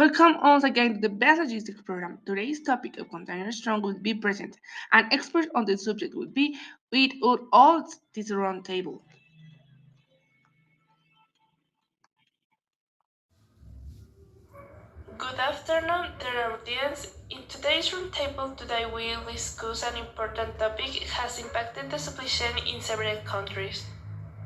Welcome once again to the Best Logistics program. Today's topic of container strong will be present. An expert on the subject will be with us all this round table. Good afternoon, dear audience. In today's roundtable today we will discuss an important topic that has impacted the supply chain in several countries.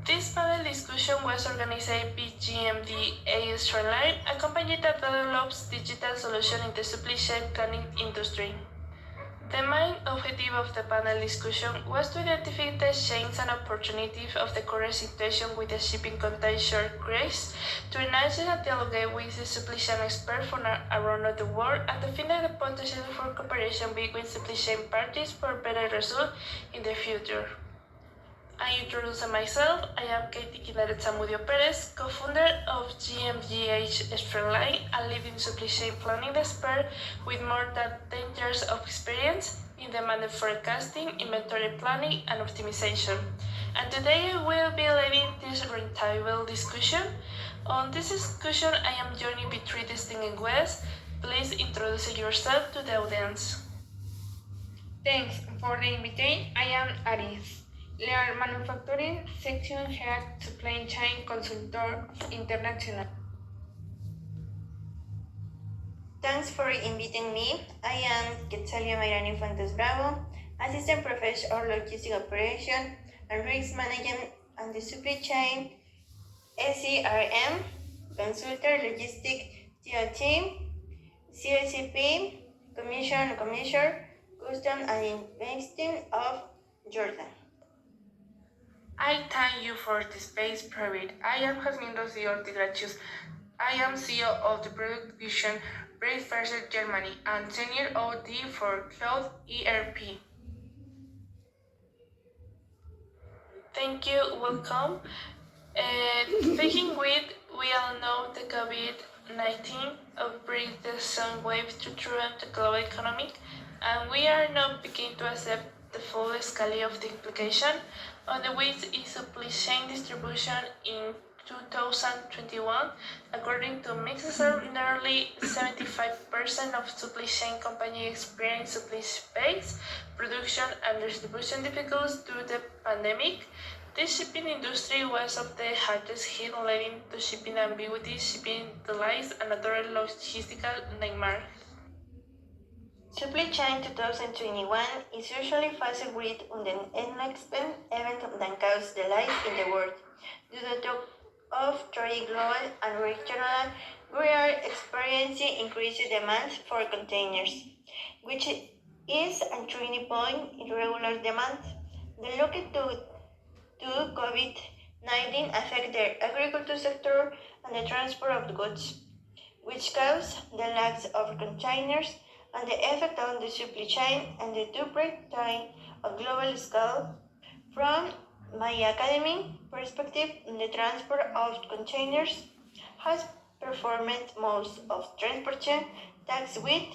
This panel discussion was organized by GMDA Streamline, a company that develops digital solutions in the supply chain planning industry. The main objective of the panel discussion was to identify the changes and opportunities of the current situation with the shipping container crisis, to enhance the dialogue with the supply chain experts from around the world, and to find the potential for cooperation between supply chain parties for better results in the future. I introduce myself. I am Katie Quinaret Zamudio Perez, co-founder of GMGH Streamline, a leading supply chain planning expert with more than 10 years of experience in demand forecasting, inventory planning, and optimization. And today I will be leading this roundtable discussion. On this discussion, I am joined by three distinguished guests. Please introduce yourself to the audience. Thanks for the invitation. I am Aris, Lear Manufacturing Section Head Supply Chain Consultor International. Thanks for inviting me. I am Quetzalia Mayrani Fuentes Bravo, Assistant Professor of Logistic Operation and Risk Management and the Supply Chain, SCRM, Consultor Logistic TOT, CSCP, Commissioner, Custom and Investing of Jordan. I thank you for the space provided. I am Jasmine Rocío Ortiz. I am CEO of the product division Brave versus Germany and Senior OD for Cloud ERP. Thank you, welcome. Speaking with, we all know the COVID-19 outbreak the same wave to throughout the global economy, and we are now beginning to accept the full scale of the implication on the way is supply chain distribution in 2021. According to Mixer, nearly 75% of supply chain companies experience supply space, production, and distribution difficulties due to the pandemic. The shipping industry was of the hardest hit, leading to shipping ambiguity, shipping delays, and other logistical nightmares. Supply Chain 2021 is usually focused on the next event that causes delays in the world. Due to the of trade global and regional, we are experiencing increased demand for containers, which is a turning point in regular demand. The look to COVID-19 affect the agriculture sector and the transport of goods, which cause the lack of containers and the effect on the supply chain and the two-break time of global scale. From my academic perspective, the transport of containers has performed most of transportation tasks with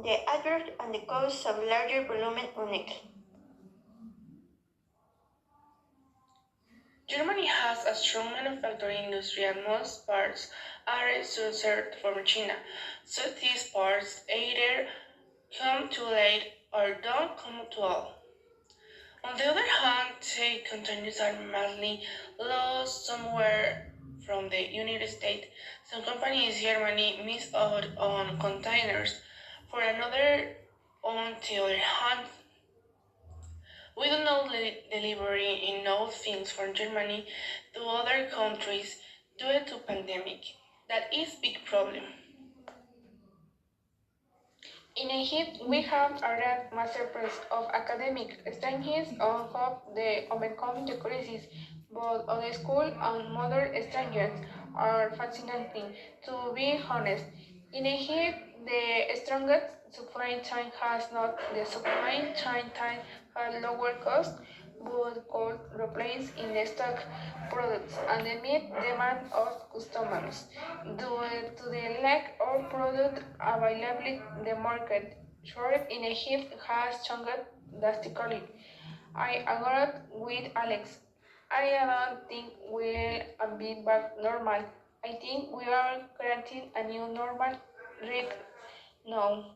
the advert and the cost of larger volume unique. Germany has a strong manufacturing industry and most parts are sourced from China, so these parts either come too late or don't come at all. On the other hand, trade containers are mainly lost somewhere from the United States. Some companies in Germany miss out on containers. For another, on the other hand, we do not deliver enough things from Germany to other countries due to pandemic. That is big problem. In Egypt, we have a great masterpiece of academic strengths on how they overcome the crisis, both on school and mother strangers are fascinating. To be honest, in Egypt, the strongest supply chain has not the supply chain time has lower cost, but could replace in the stock products and the meet demand of customers. Due to the lack of product availability, the market short in Egypt has changed drastically. I agreed with Alex. I don't think we'll be back normal. I think we are creating a new normal. read now.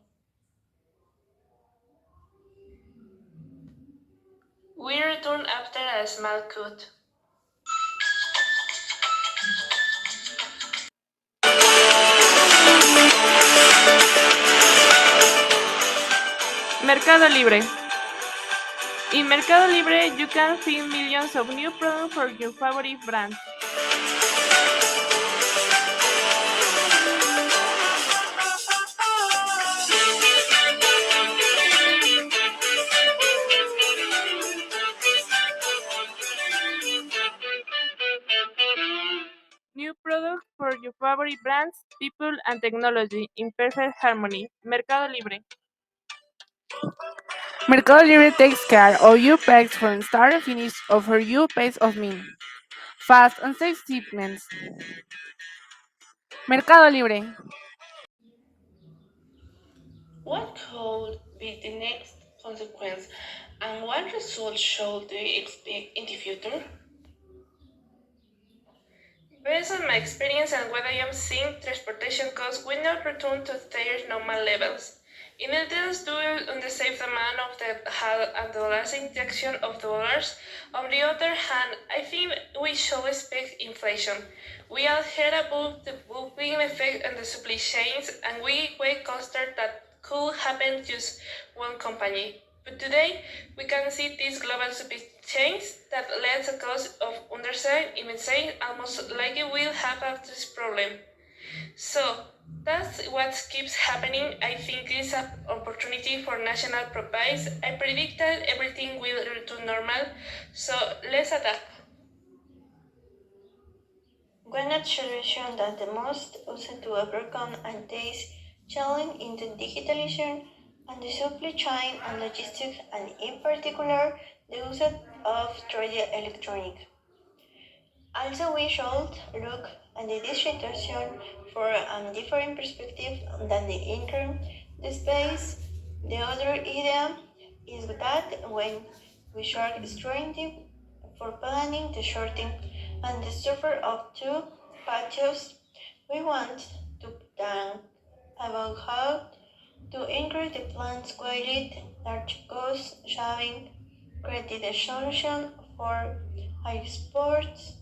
We return after a small cut. Mercado Libre. In Mercado Libre, you can find millions of new products for your favorite brands. New products for your favorite brands, people, and technology in perfect harmony. Mercado Libre. Mercado Libre takes care of your packs from start to finish, offer you peace of mind, fast and safe shipments. Mercado Libre. What could be the next consequence, and what results should we expect in the future? Based on my experience and what I am seeing, transportation costs will not return to their normal levels. In addition to the safe demand of the HAL and the last injection of dollars, on the other hand, I think we should expect inflation. We all heard about the bubbling effect on the supply chains, and we were concerned that could happen just one company. But today, we can see these global supply chains that led the cause of underside, even saying almost like it will have this problem. So that's what keeps happening. I think it's an opportunity for national provides. I predict that everything will return normal. So let's adapt. One solution that the most used to overcome and this challenge in the digitalization and the supply chain and logistics and in particular the use of trade electronic. Also we should look at this situation for a different perspective than the income, the space. The other idea is that when we short strategy for planning the shorting and the suffer of two patches, we want to think about how to increase the plant's quality, large cost shaving, create a solution for high sports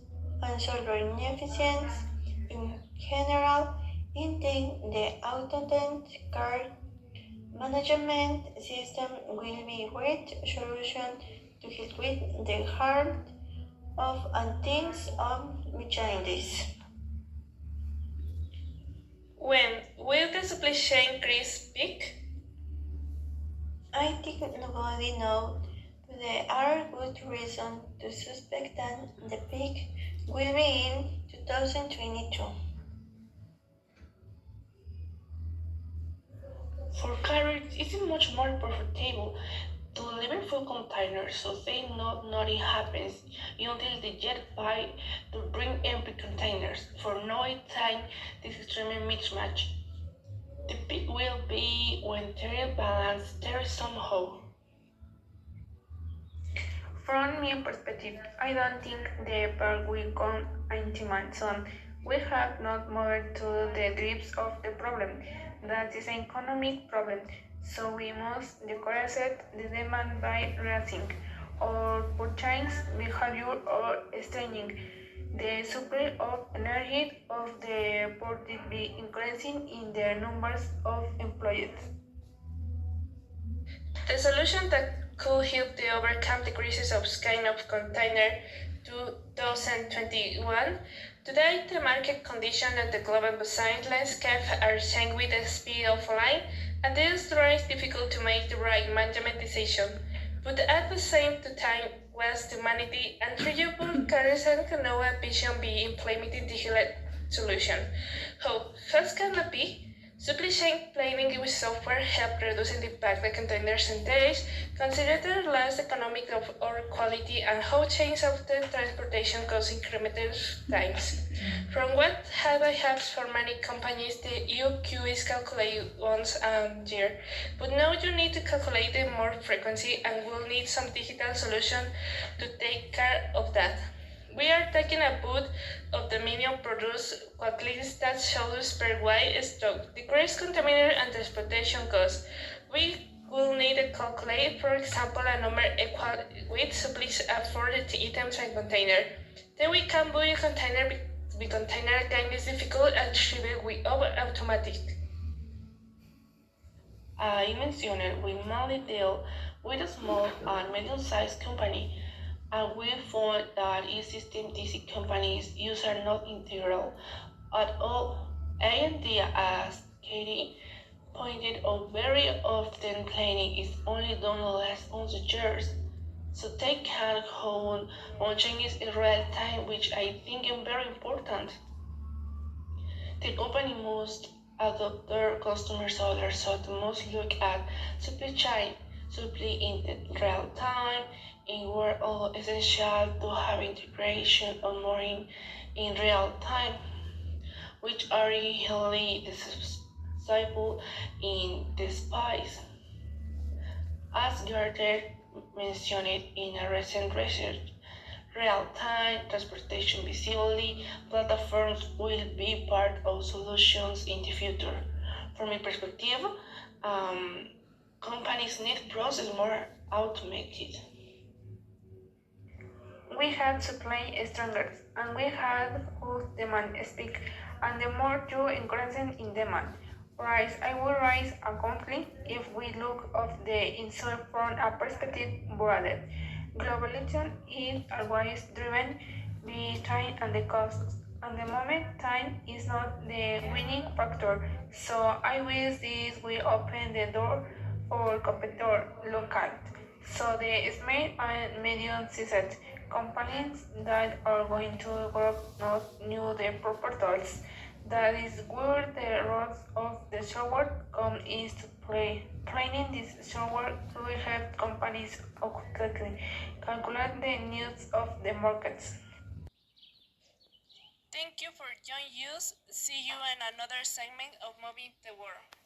and solar inefficiency in general, intake the automated car management system will be a great solution to help with the heart of and things of challenges. When will the supply chain increase peak? I think nobody knows. There are good reasons to suspect that the peak will be in 2022. For carriers, it is much more profitable to deliver full containers so they know nothing happens until they get by to bring empty containers. For no time, this extreme mismatch. The peak will be when there balance there somehow. From my perspective, I don't think the park will come in soon. We have not moved to the grips of the problem. That is an economic problem. So we must decrease the demand by raising or purchase behavior or strengthening the supply of energy of the port will be increasing in the numbers of employees. The solution that could help to overcome the crisis of kind of container 2021. Today, the market condition and the global business landscape are changing with the speed of light, and this is difficult to make the right management decision. But at the same time, was humanity and renewable charisma can now a vision be implementing digital solution. How can that be? Supply chain planning with software help reducing the impact the container percentage, consider the less economic of or quality and how change of the transportation costs incremental times. From what have I had for many companies, the EOQ is calculated once a year, but now you need to calculate it more frequency and will need some digital solution to take care of that. We are taking a boot of the medium produced what leads that shows per wide stock, decrease container and transportation costs. We will need to calculate, for example, a number equal with supplies at 40 items and container. Then we can buy a container the container can is difficult and shipped with automatic. I mentioned we mainly deal with a small and medium-sized company, and we found that existing DC companies use are not integral at all. A&D, as Katie pointed out, very often cleaning is only done less on the chairs. So they can hold on changes in real time, which I think is very important. The company must adopt their customers' orders, so they must look at supply chain, supply in the real time, and we're all essential to have integration on more in real time, which are highly disciple in the space. As Gardner mentioned in a recent research, real-time transportation visibly platforms will be part of solutions in the future. From my perspective, um, companies need process more automated. We had supply stronger, and we had good demand speak, and the more you increase in demand, price I will rise accordingly if we look of the insult from a perspective broader. Globalization is always driven by time and the costs. And the moment time is not the winning factor, so I wish this will open the door for competitor local. So the small and medium-sized companies that are going to work not new the proper tools. That is where the roles of the software come into play. Training this software will help companies accurately calculate the needs of the markets. Thank you for joining us. See you in another segment of Moving the World.